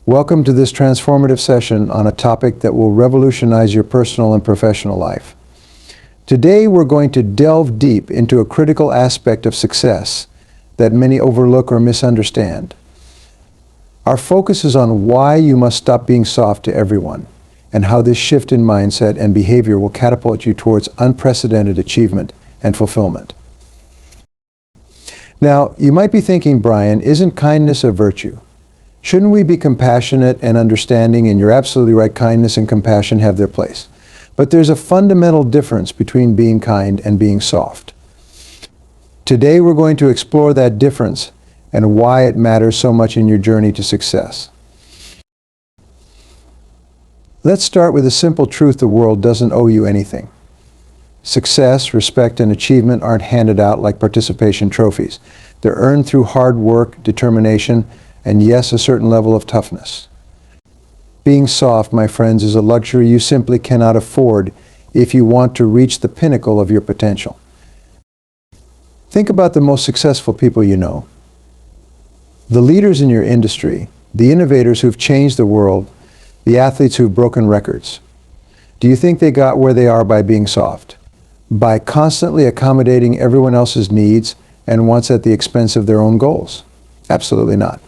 Welcome to this transformative session on a topic that will revolutionize your personal and professional life. Today we're going to delve deep into a critical aspect of success that many overlook or misunderstand. Our focus is on why you must stop being soft to everyone, and how this shift in mindset and behavior will catapult you towards unprecedented achievement and fulfillment. Now, you might be thinking, Brian, isn't kindness a virtue? Shouldn't we be compassionate and understanding? And you're absolutely right, kindness and compassion have their place. But there's a fundamental difference between being kind and being soft. Today we're going to explore that difference and why it matters so much in your journey to success. Let's start with a simple truth: the world doesn't owe you anything. Success, respect, and achievement aren't handed out like participation trophies. They're earned through hard work, determination, and yes, a certain level of toughness. Being soft, my friends, is a luxury you simply cannot afford if you want to reach the pinnacle of your potential. Think about the most successful people you know. The leaders in your industry, the innovators who've changed the world, the athletes who've broken records. Do you think they got where they are by being soft? By constantly accommodating everyone else's needs and wants at the expense of their own goals? Absolutely not.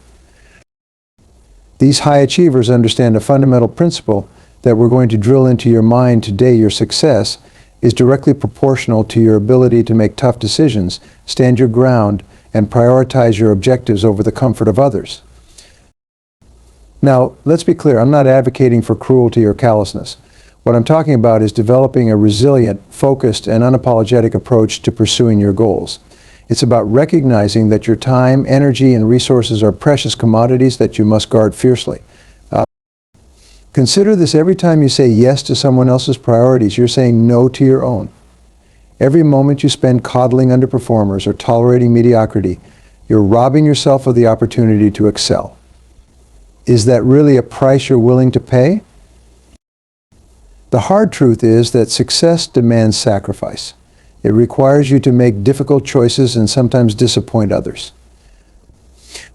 These high achievers understand a fundamental principle that we're going to drill into your mind today. Your success is directly proportional to your ability to make tough decisions, stand your ground, and prioritize your objectives over the comfort of others. Now, let's be clear, I'm not advocating for cruelty or callousness. What I'm talking about is developing a resilient, focused, and unapologetic approach to pursuing your goals. It's about recognizing that your time, energy, and resources are precious commodities that you must guard fiercely. Consider this: every time you say yes to someone else's priorities, you're saying no to your own. Every moment you spend coddling underperformers or tolerating mediocrity, you're robbing yourself of the opportunity to excel. Is that really a price you're willing to pay? The hard truth is that success demands sacrifice. It requires you to make difficult choices and sometimes disappoint others.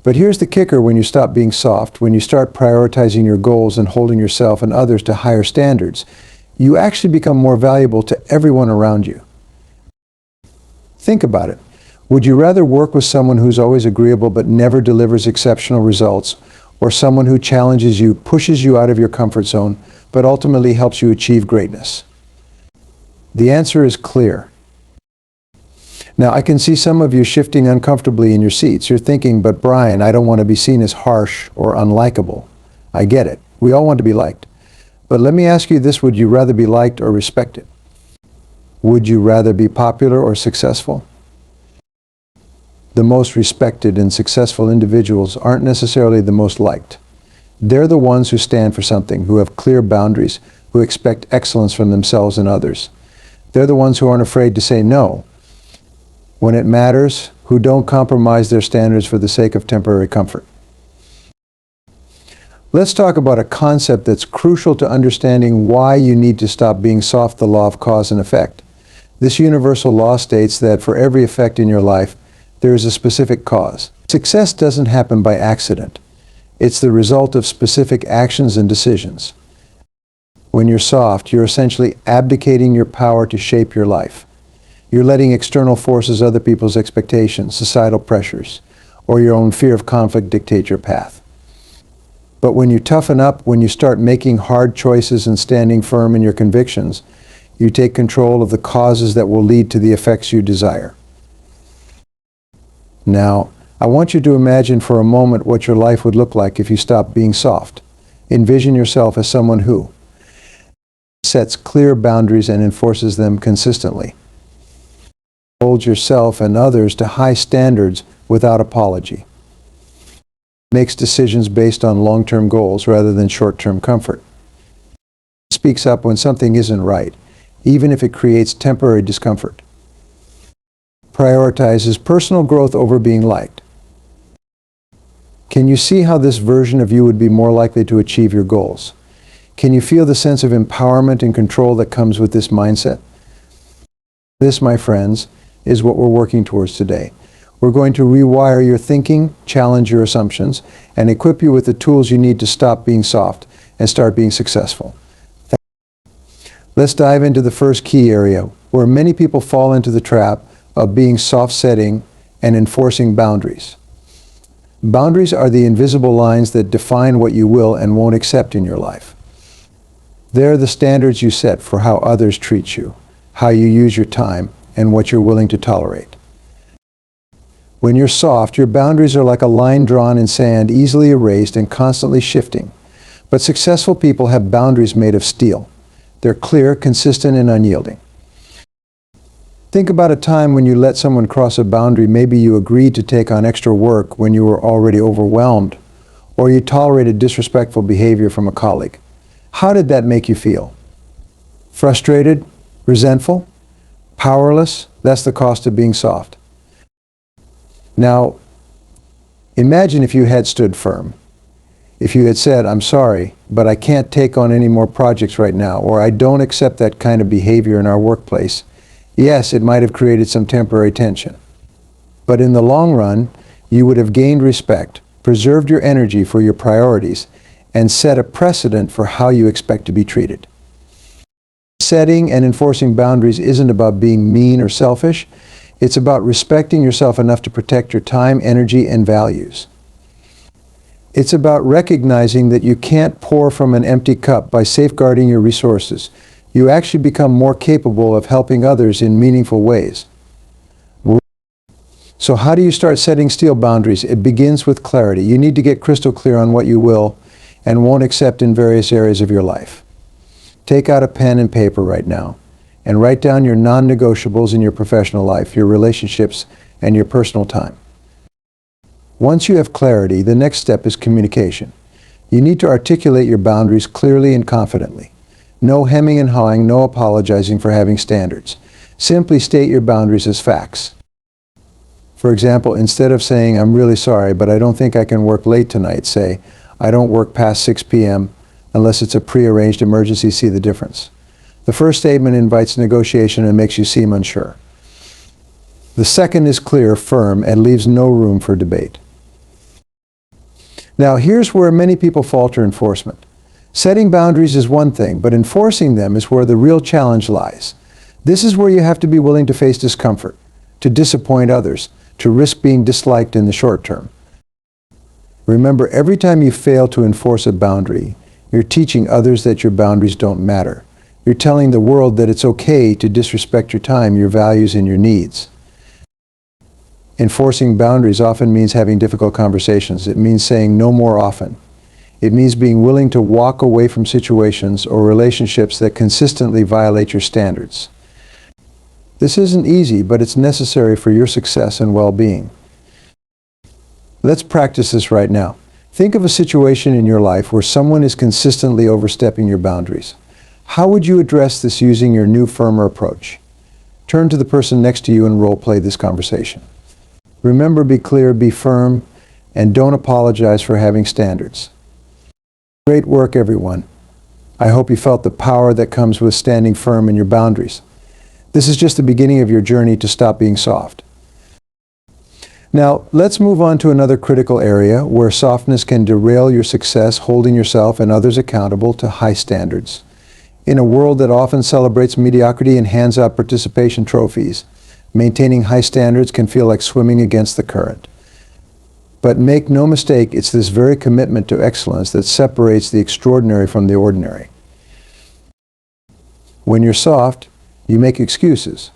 But here's the kicker: when you stop being soft, when you start prioritizing your goals and holding yourself and others to higher standards, you actually become more valuable to everyone around you. Think about it. Would you rather work with someone who's always agreeable but never delivers exceptional results, or someone who challenges you, pushes you out of your comfort zone, but ultimately helps you achieve greatness? The answer is clear. Now, I can see some of you shifting uncomfortably in your seats. You're thinking, but Brian, I don't want to be seen as harsh or unlikable. I get it. We all want to be liked. But let me ask you this: would you rather be liked or respected? Would you rather be popular or successful? The most respected and successful individuals aren't necessarily the most liked. They're the ones who stand for something, who have clear boundaries, who expect excellence from themselves and others. They're the ones who aren't afraid to say no when it matters, who don't compromise their standards for the sake of temporary comfort. Let's talk about a concept that's crucial to understanding why you need to stop being soft: the law of cause and effect. This universal law states that for every effect in your life, there is a specific cause. Success doesn't happen by accident. It's the result of specific actions and decisions. When you're soft, you're essentially abdicating your power to shape your life. You're letting external forces, other people's expectations, societal pressures, or your own fear of conflict dictate your path. But when you toughen up, when you start making hard choices and standing firm in your convictions, you take control of the causes that will lead to the effects you desire. Now, I want you to imagine for a moment what your life would look like if you stopped being soft. Envision yourself as someone who sets clear boundaries and enforces them consistently. Hold yourself and others to high standards without apology. Makes decisions based on long-term goals rather than short-term comfort. Speaks up when something isn't right, even if it creates temporary discomfort. Prioritizes personal growth over being liked. Can you see how this version of you would be more likely to achieve your goals? Can you feel the sense of empowerment and control that comes with this mindset? This, my friends, is what we're working towards today. We're going to rewire your thinking, challenge your assumptions, and equip you with the tools you need to stop being soft and start being successful. Let's dive into the first key area, where many people fall into the trap of being soft-setting and enforcing boundaries. Boundaries are the invisible lines that define what you will and won't accept in your life. They're the standards you set for how others treat you, how you use your time, and what you're willing to tolerate. When you're soft, your boundaries are like a line drawn in sand, easily erased and constantly shifting. But successful people have boundaries made of steel. They're clear, consistent, and unyielding. Think about a time when you let someone cross a boundary. Maybe you agreed to take on extra work when you were already overwhelmed, or you tolerated disrespectful behavior from a colleague. How did that make you feel? Frustrated? Resentful? Powerless? That's the cost of being soft. Now, imagine if you had stood firm. If you had said, "I'm sorry, but I can't take on any more projects right now," or "I don't accept that kind of behavior in our workplace." Yes, it might have created some temporary tension. But in the long run, you would have gained respect, preserved your energy for your priorities, and set a precedent for how you expect to be treated. Setting and enforcing boundaries isn't about being mean or selfish. It's about respecting yourself enough to protect your time, energy, and values. It's about recognizing that you can't pour from an empty cup. By safeguarding your resources, you actually become more capable of helping others in meaningful ways. So how do you start setting steel boundaries? It begins with clarity. You need to get crystal clear on what you will and won't accept in various areas of your life. Take out a pen and paper right now and write down your non-negotiables in your professional life, your relationships, and your personal time. Once you have clarity, the next step is communication. You need to articulate your boundaries clearly and confidently. No hemming and hawing, no apologizing for having standards. Simply state your boundaries as facts. For example, instead of saying, "I'm really sorry, but I don't think I can work late tonight," say, "I don't work past 6 p.m. unless it's a prearranged emergency. See the difference?" The first statement invites negotiation and makes you seem unsure. The second is clear, firm, and leaves no room for debate. Now, here's where many people falter enforcement. Setting boundaries is one thing, but enforcing them is where the real challenge lies. This is where you have to be willing to face discomfort, to disappoint others, to risk being disliked in the short term. Remember, every time you fail to enforce a boundary, you're teaching others that your boundaries don't matter. You're telling the world that it's okay to disrespect your time, your values, and your needs. Enforcing boundaries often means having difficult conversations. It means saying no more often. It means being willing to walk away from situations or relationships that consistently violate your standards. This isn't easy, but it's necessary for your success and well-being. Let's practice this right now. Think of a situation in your life where someone is consistently overstepping your boundaries. How would you address this using your new, firmer approach? Turn to the person next to you and role-play this conversation. Remember, be clear, be firm, and don't apologize for having standards. Great work, everyone. I hope you felt the power that comes with standing firm in your boundaries. This is just the beginning of your journey to stop being soft. Now, let's move on to another critical area where softness can derail your success, holding yourself and others accountable to high standards. In a world that often celebrates mediocrity and hands out participation trophies, maintaining high standards can feel like swimming against the current. But make no mistake, it's this very commitment to excellence that separates the extraordinary from the ordinary. When you're soft, you make excuses.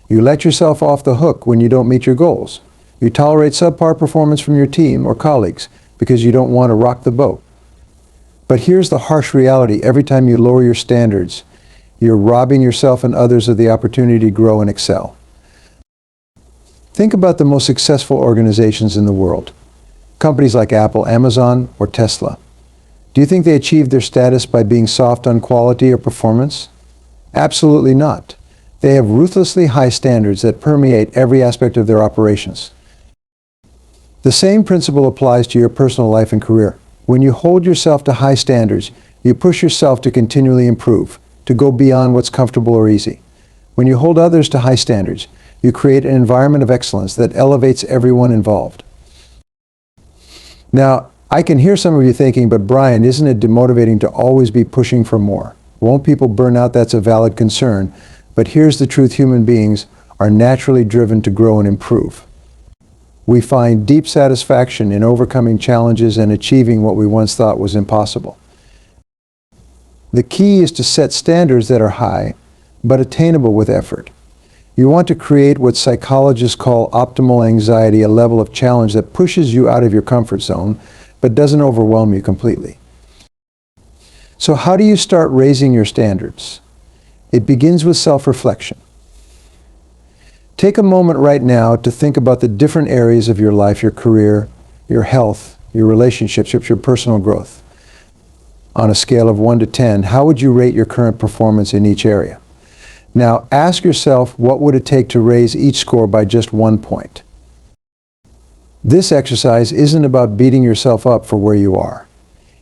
You let yourself off the hook when you don't meet your goals. You tolerate subpar performance from your team or colleagues because you don't want to rock the boat. But here's the harsh reality. Every time you lower your standards, you're robbing yourself and others of the opportunity to grow and excel. Think about the most successful organizations in the world. Companies like Apple, Amazon, or Tesla. Do you think they achieved their status by being soft on quality or performance? Absolutely not. They have ruthlessly high standards that permeate every aspect of their operations. The same principle applies to your personal life and career. When you hold yourself to high standards, you push yourself to continually improve, to go beyond what's comfortable or easy. When you hold others to high standards, You create an environment of excellence that elevates everyone involved. Now, I can hear some of you thinking, but Brian, isn't it demotivating to always be pushing for more? Won't people burn out? That's a valid concern. But here's the truth: human beings are naturally driven to grow and improve. We find deep satisfaction in overcoming challenges and achieving what we once thought was impossible. The key is to set standards that are high, but attainable with effort. You want to create what psychologists call optimal anxiety, a level of challenge that pushes you out of your comfort zone, but doesn't overwhelm you completely. So how do you start raising your standards? It begins with self-reflection. Take a moment right now to think about the different areas of your life, your career, your health, your relationships, your personal growth. On a scale of 1 to 10, how would you rate your current performance in each area? Now ask yourself, what would it take to raise each score by just 1 point? This exercise isn't about beating yourself up for where you are.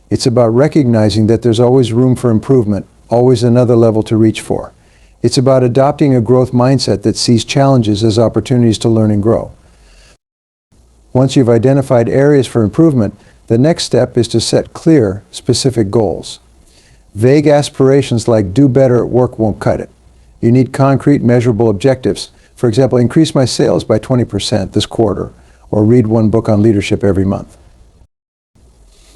It's about recognizing that there's always room for improvement, always another level to reach for. It's about adopting a growth mindset that sees challenges as opportunities to learn and grow. Once you've identified areas for improvement, the next step is to set clear, specific goals. Vague aspirations like "do better at work" won't cut it. You need concrete, measurable objectives. For example, increase my sales by 20% this quarter, or read 1 book on leadership every month.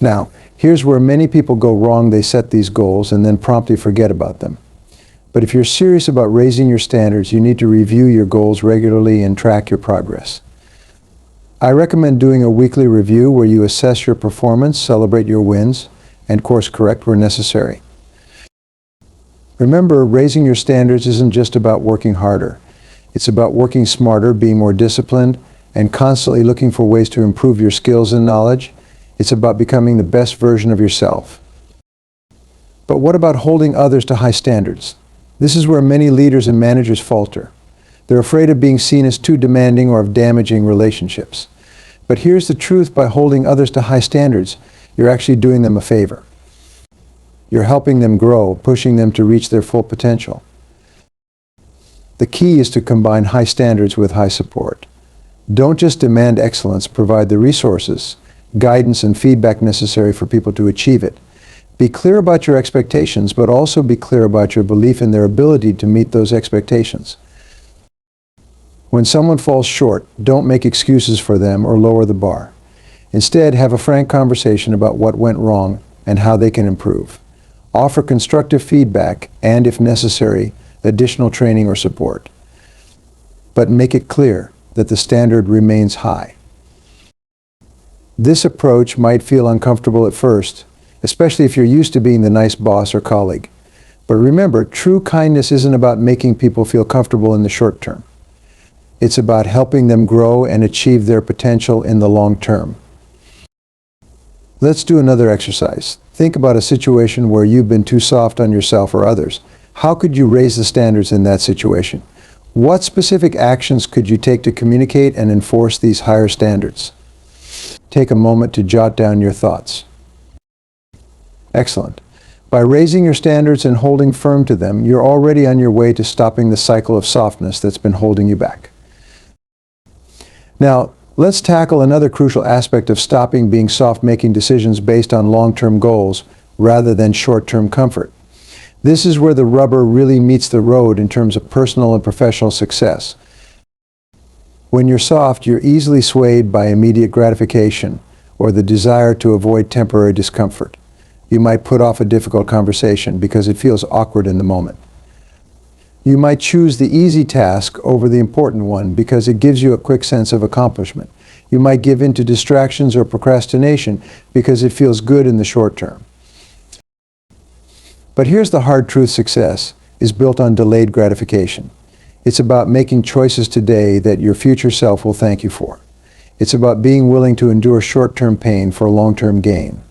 Now, here's where many people go wrong. They set these goals and then promptly forget about them. But if you're serious about raising your standards, you need to review your goals regularly and track your progress. I recommend doing a weekly review where you assess your performance, celebrate your wins, and course correct where necessary. Remember, raising your standards isn't just about working harder. It's about working smarter, being more disciplined, and constantly looking for ways to improve your skills and knowledge. It's about becoming the best version of yourself. But what about holding others to high standards? This is where many leaders and managers falter. They're afraid of being seen as too demanding or of damaging relationships. But here's the truth: by holding others to high standards, you're actually doing them a favor. You're helping them grow, pushing them to reach their full potential. The key is to combine high standards with high support. Don't just demand excellence, provide the resources, guidance, and feedback necessary for people to achieve it. Be clear about your expectations, but also be clear about your belief in their ability to meet those expectations. When someone falls short, don't make excuses for them or lower the bar. Instead, have a frank conversation about what went wrong and how they can improve. Offer constructive feedback and, if necessary, additional training or support. But make it clear that the standard remains high. This approach might feel uncomfortable at first, especially if you're used to being the nice boss or colleague. But remember, true kindness isn't about making people feel comfortable in the short term. It's about helping them grow and achieve their potential in the long term. Let's do another exercise. Think about a situation where you've been too soft on yourself or others. How could you raise the standards in that situation? What specific actions could you take to communicate and enforce these higher standards? Take a moment to jot down your thoughts. Excellent. By raising your standards and holding firm to them, you're already on your way to stopping the cycle of softness that's been holding you back. Now, let's tackle another crucial aspect of stopping being soft, making decisions based on long-term goals rather than short-term comfort. This is where the rubber really meets the road in terms of personal and professional success. When you're soft, you're easily swayed by immediate gratification or the desire to avoid temporary discomfort. You might put off a difficult conversation because it feels awkward in the moment. You might choose the easy task over the important one because it gives you a quick sense of accomplishment. You might give in to distractions or procrastination because it feels good in the short term. But here's the hard truth: success is built on delayed gratification. It's about making choices today that your future self will thank you for. It's about being willing to endure short-term pain for long-term gain.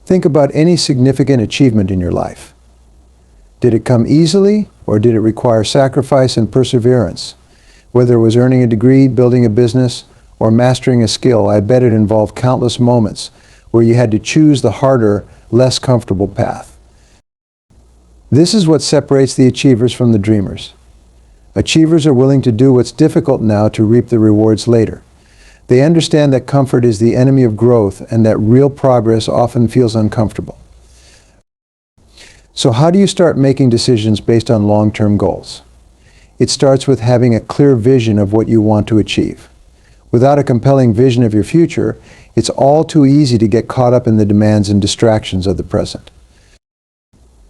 Think about any significant achievement in your life. Did it come easily, or did it require sacrifice and perseverance? Whether it was earning a degree, building a business, or mastering a skill, I bet it involved countless moments where you had to choose the harder, less comfortable path. This is what separates the achievers from the dreamers. Achievers are willing to do what's difficult now to reap the rewards later. They understand that comfort is the enemy of growth and that real progress often feels uncomfortable. So how do you start making decisions based on long-term goals? It starts with having a clear vision of what you want to achieve. Without a compelling vision of your future, it's all too easy to get caught up in the demands and distractions of the present.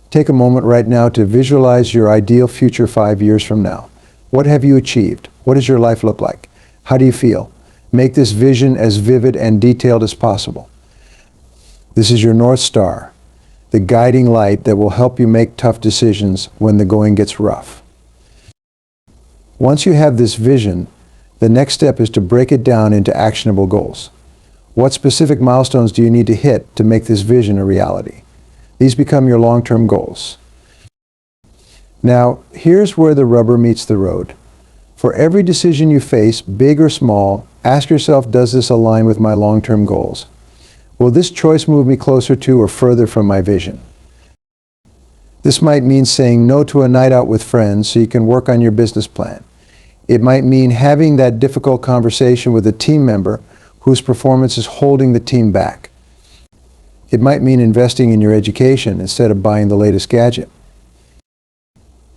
Take a moment right now to visualize your ideal future 5 years from now. What have you achieved? What does your life look like? How do you feel? Make this vision as vivid and detailed as possible. This is your North Star, the guiding light that will help you make tough decisions when the going gets rough. Once you have this vision, the next step is to break it down into actionable goals. What specific milestones do you need to hit to make this vision a reality? These become your long-term goals. Now, here's where the rubber meets the road. For every decision you face, big or small, ask yourself, does this align with my long-term goals? Will this choice move me closer to or further from my vision? This might mean saying no to a night out with friends so you can work on your business plan. It might mean having that difficult conversation with a team member whose performance is holding the team back. It might mean investing in your education instead of buying the latest gadget.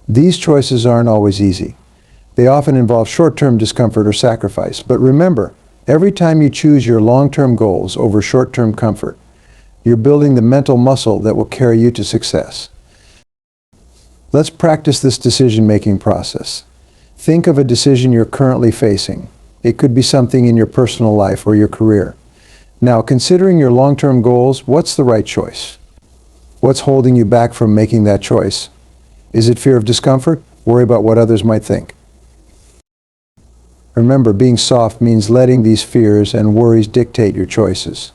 These choices aren't always easy. They often involve short-term discomfort or sacrifice. But remember, every time you choose your long-term goals over short-term comfort, you're building the mental muscle that will carry you to success. Let's practice this decision-making process. Think of a decision you're currently facing. It could be something in your personal life or your career. Now, considering your long-term goals, what's the right choice? What's holding you back from making that choice? Is it fear of discomfort? Worry about what others might think? Remember, being soft means letting these fears and worries dictate your choices.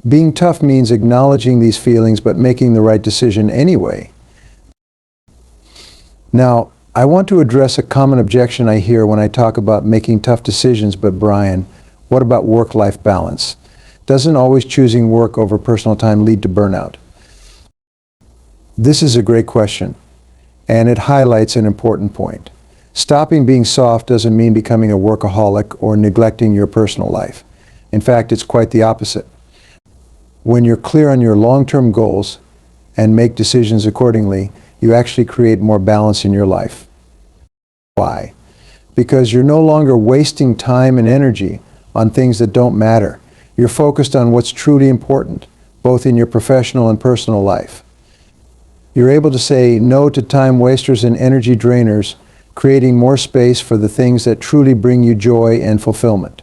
Being tough means acknowledging these feelings but making the right decision anyway. Now, I want to address a common objection I hear when I talk about making tough decisions, but Brian, what about work-life balance? Doesn't always choosing work over personal time lead to burnout? This is a great question, and it highlights an important point. Stopping being soft doesn't mean becoming a workaholic or neglecting your personal life. In fact, it's quite the opposite. When you're clear on your long-term goals and make decisions accordingly, you actually create more balance in your life. Why? Because you're no longer wasting time and energy on things that don't matter. You're focused on what's truly important, both in your professional and personal life. You're able to say no to time wasters and energy drainers, creating more space for the things that truly bring you joy and fulfillment.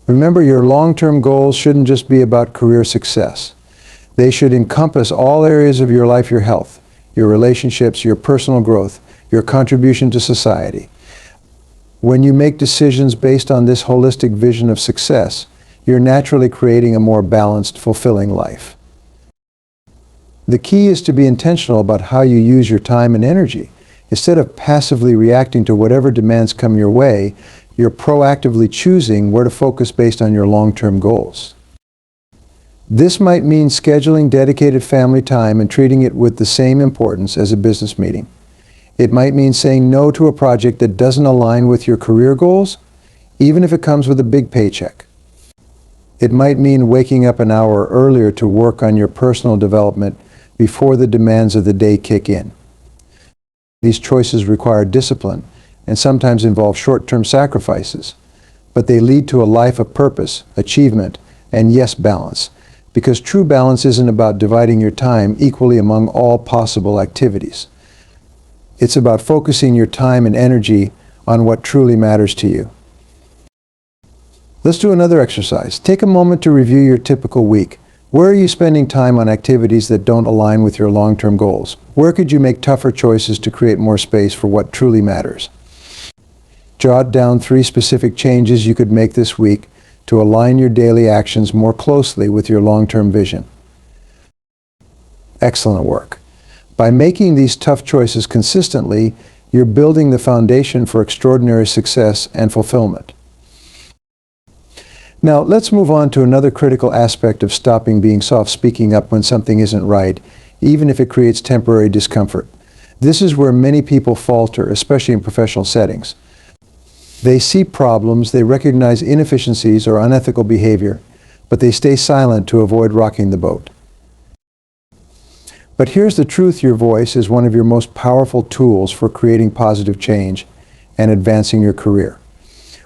Remember, your long-term goals shouldn't just be about career success. They should encompass all areas of your life, your health, your relationships, your personal growth, your contribution to society. When you make decisions based on this holistic vision of success, you're naturally creating a more balanced, fulfilling life. The key is to be intentional about how you use your time and energy. Instead of passively reacting to whatever demands come your way, you're proactively choosing where to focus based on your long-term goals. This might mean scheduling dedicated family time and treating it with the same importance as a business meeting. It might mean saying no to a project that doesn't align with your career goals, even if it comes with a big paycheck. It might mean waking up an hour earlier to work on your personal development before the demands of the day kick in. These choices require discipline and sometimes involve short-term sacrifices, but they lead to a life of purpose, achievement, and yes, balance. Because true balance isn't about dividing your time equally among all possible activities. It's about focusing your time and energy on what truly matters to you. Let's do another exercise. Take a moment to review your typical week. Where are you spending time on activities that don't align with your long-term goals? Where could you make tougher choices to create more space for what truly matters? Jot down 3 specific changes you could make this week to align your daily actions more closely with your long-term vision. Excellent work. By making these tough choices consistently, you're building the foundation for extraordinary success and fulfillment. Now, let's move on to another critical aspect of stopping being soft, speaking up when something isn't right, even if it creates temporary discomfort. This is where many people falter, especially in professional settings. They see problems, they recognize inefficiencies or unethical behavior, but they stay silent to avoid rocking the boat. But here's the truth: your voice is one of your most powerful tools for creating positive change and advancing your career.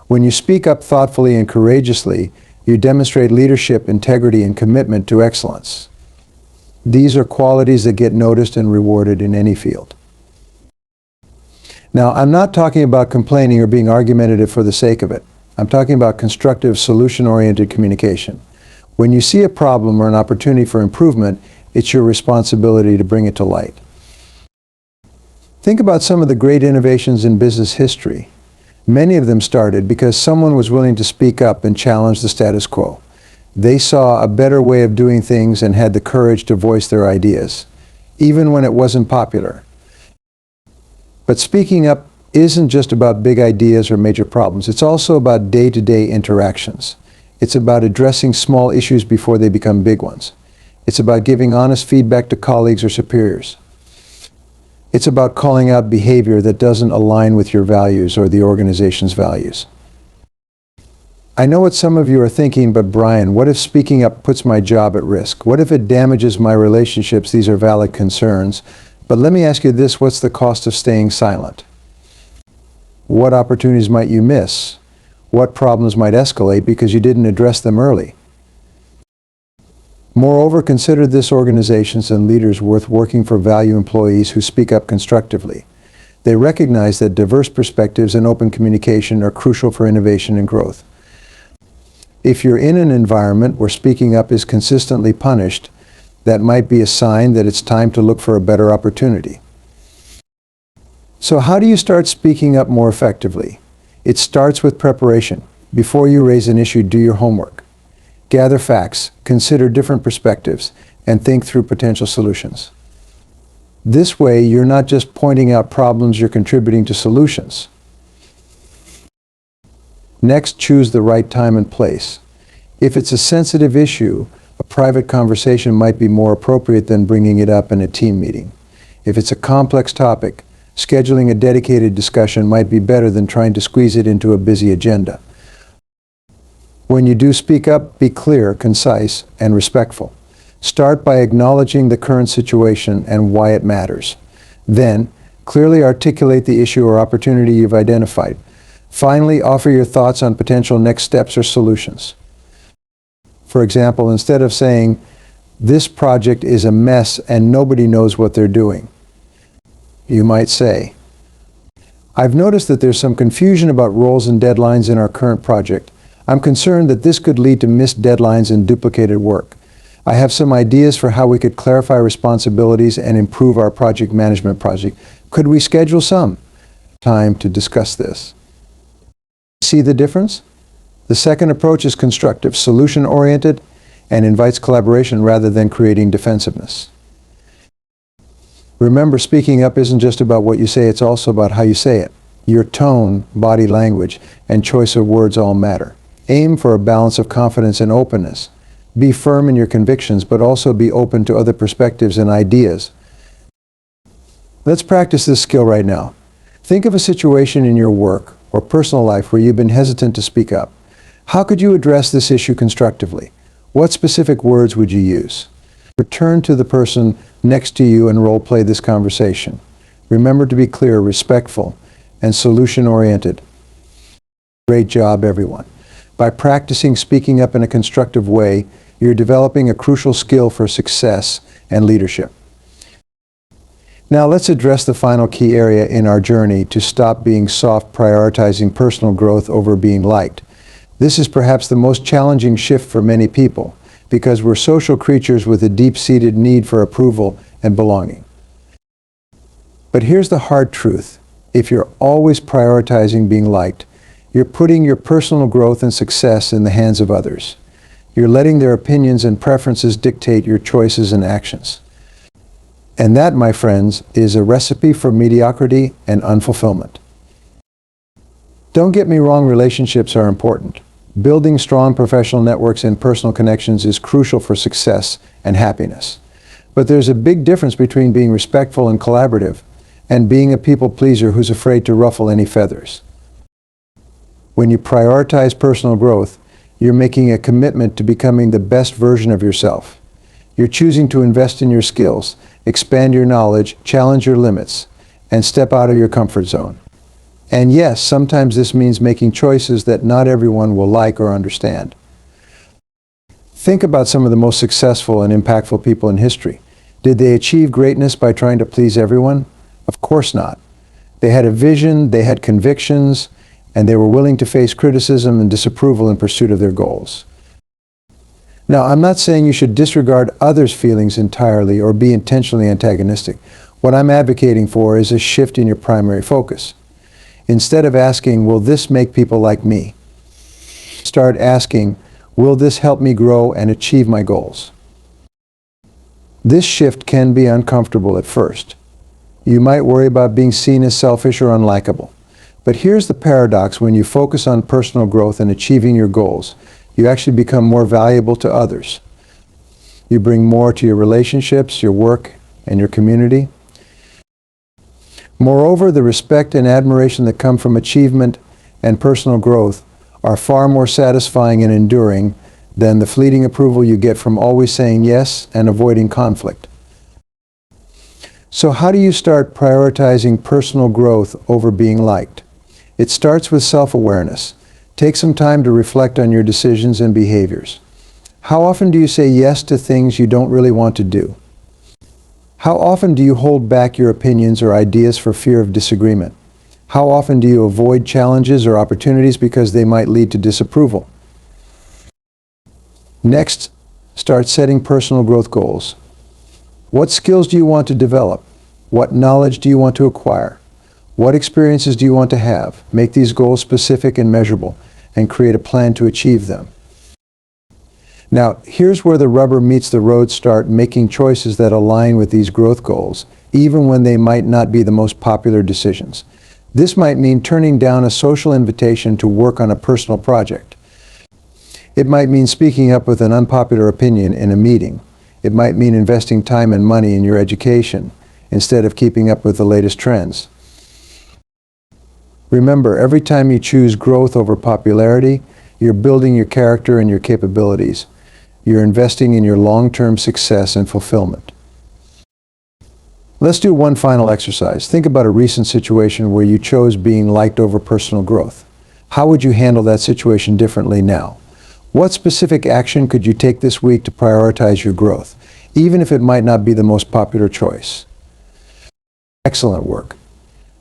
When you speak up thoughtfully and courageously, you demonstrate leadership, integrity, and commitment to excellence. These are qualities that get noticed and rewarded in any field. Now, I'm not talking about complaining or being argumentative for the sake of it. I'm talking about constructive, solution-oriented communication. When you see a problem or an opportunity for improvement, it's your responsibility to bring it to light. Think about some of the great innovations in business history. Many of them started because someone was willing to speak up and challenge the status quo. They saw a better way of doing things and had the courage to voice their ideas, even when it wasn't popular. But speaking up isn't just about big ideas or major problems. It's also about day-to-day interactions. It's about addressing small issues before they become big ones. It's about giving honest feedback to colleagues or superiors. It's about calling out behavior that doesn't align with your values or the organization's values. I know what some of you are thinking, but Brian, what if speaking up puts my job at risk? What if it damages my relationships? These are valid concerns. But let me ask you this: what's the cost of staying silent? What opportunities might you miss? What problems might escalate because you didn't address them early? Moreover, consider this: organizations and leaders worth working for value employees who speak up constructively. They recognize that diverse perspectives and open communication are crucial for innovation and growth. If you're in an environment where speaking up is consistently punished, that might be a sign that it's time to look for a better opportunity. So how do you start speaking up more effectively? It starts with preparation. Before you raise an issue, do your homework. Gather facts, consider different perspectives, and think through potential solutions. This way, you're not just pointing out problems, you're contributing to solutions. Next, choose the right time and place. If it's a sensitive issue, a private conversation might be more appropriate than bringing it up in a team meeting. If it's a complex topic, scheduling a dedicated discussion might be better than trying to squeeze it into a busy agenda. When you do speak up, be clear, concise, and respectful. Start by acknowledging the current situation and why it matters. Then, clearly articulate the issue or opportunity you've identified. Finally, offer your thoughts on potential next steps or solutions. For example, instead of saying, "This project is a mess and nobody knows what they're doing," you might say, "I've noticed that there's some confusion about roles and deadlines in our current project. I'm concerned that this could lead to missed deadlines and duplicated work. I have some ideas for how we could clarify responsibilities and improve our project management project. Could we schedule some time to discuss this?" See the difference? The second approach is constructive, solution-oriented, and invites collaboration rather than creating defensiveness. Remember, speaking up isn't just about what you say, it's also about how you say it. Your tone, body language, and choice of words all matter. Aim for a balance of confidence and openness. Be firm in your convictions, but also be open to other perspectives and ideas. Let's practice this skill right now. Think of a situation in your work or personal life where you've been hesitant to speak up. How could you address this issue constructively? What specific words would you use? Return to the person next to you and role-play this conversation. Remember to be clear, respectful, and solution-oriented. Great job, everyone. By practicing speaking up in a constructive way, you're developing a crucial skill for success and leadership. Now let's address the final key area in our journey to stop being soft, prioritizing personal growth over being liked. This is perhaps the most challenging shift for many people because we're social creatures with a deep-seated need for approval and belonging. But here's the hard truth. If you're always prioritizing being liked, you're putting your personal growth and success in the hands of others. You're letting their opinions and preferences dictate your choices and actions. And that, my friends, is a recipe for mediocrity and unfulfillment. Don't get me wrong, relationships are important. Building strong professional networks and personal connections is crucial for success and happiness. But there's a big difference between being respectful and collaborative. and being a people pleaser who's afraid to ruffle any feathers. When you prioritize personal growth, you're making a commitment to becoming the best version of yourself. You're choosing to invest in your skills, expand your knowledge, challenge your limits, and step out of your comfort zone. And yes, sometimes this means making choices that not everyone will like or understand. Think about some of the most successful and impactful people in history. Did they achieve greatness by trying to please everyone? Of course not. They had a vision, they had convictions, and they were willing to face criticism and disapproval in pursuit of their goals. Now, I'm not saying you should disregard others' feelings entirely or be intentionally antagonistic. What I'm advocating for is a shift in your primary focus. Instead of asking, will this make people like me? Start asking, will this help me grow and achieve my goals? This shift can be uncomfortable at first. You might worry about being seen as selfish or unlikable. But here's the paradox: when you focus on personal growth and achieving your goals, you actually become more valuable to others. You bring more to your relationships, your work, and your community. Moreover, the respect and admiration that come from achievement and personal growth are far more satisfying and enduring than the fleeting approval you get from always saying yes and avoiding conflict. So how do you start prioritizing personal growth over being liked? It starts with self-awareness. Take some time to reflect on your decisions and behaviors. How often do you say yes to things you don't really want to do? How often do you hold back your opinions or ideas for fear of disagreement? How often do you avoid challenges or opportunities because they might lead to disapproval? Next, start setting personal growth goals. What skills do you want to develop? What knowledge do you want to acquire? What experiences do you want to have? Make these goals specific and measurable, and create a plan to achieve them. Now, here's where the rubber meets the road. Start making choices that align with these growth goals, even when they might not be the most popular decisions. This might mean turning down a social invitation to work on a personal project. It might mean speaking up with an unpopular opinion in a meeting. It might mean investing time and money in your education instead of keeping up with the latest trends. Remember, every time you choose growth over popularity, you're building your character and your capabilities. You're investing in your long-term success and fulfillment. Let's do one final exercise. Think about a recent situation where you chose being liked over personal growth. How would you handle that situation differently now? What specific action could you take this week to prioritize your growth, even if it might not be the most popular choice? Excellent work.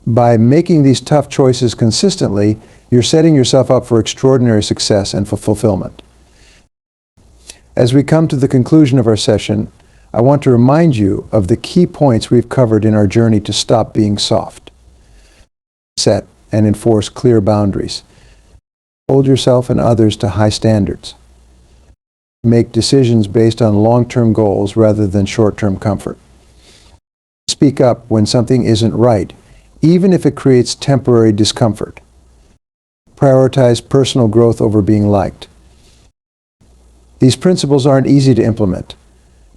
By making these tough choices consistently, you're setting yourself up for extraordinary success and for fulfillment. As we come to the conclusion of our session, I want to remind you of the key points we've covered in our journey to stop being soft. Set and enforce clear boundaries. Hold yourself and others to high standards. Make decisions based on long-term goals rather than short-term comfort. Speak up when something isn't right, even if it creates temporary discomfort. Prioritize personal growth over being liked. These principles aren't easy to implement.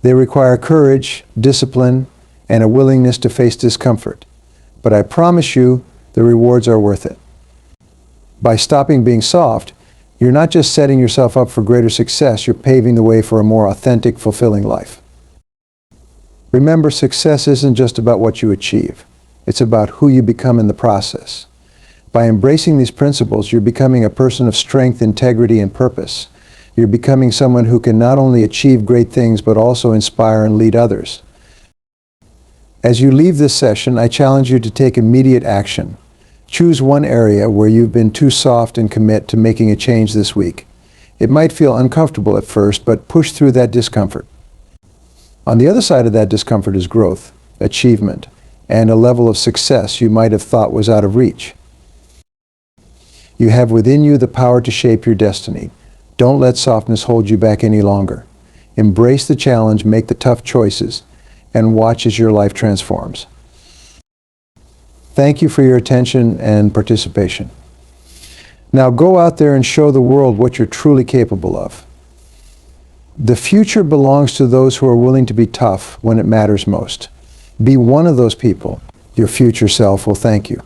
They require courage, discipline, and a willingness to face discomfort. But I promise you, the rewards are worth it. By stopping being soft, you're not just setting yourself up for greater success, you're paving the way for a more authentic, fulfilling life. Remember, success isn't just about what you achieve. It's about who you become in the process. By embracing these principles, you're becoming a person of strength, integrity, and purpose. You're becoming someone who can not only achieve great things, but also inspire and lead others. As you leave this session, I challenge you to take immediate action. Choose one area where you've been too soft and commit to making a change this week. It might feel uncomfortable at first, but push through that discomfort. On the other side of that discomfort is growth, achievement, and a level of success you might have thought was out of reach. You have within you the power to shape your destiny. Don't let softness hold you back any longer. Embrace the challenge, make the tough choices, and watch as your life transforms. Thank you for your attention and participation. Now go out there and show the world what you're truly capable of. The future belongs to those who are willing to be tough when it matters most. Be one of those people. your future self will thank you.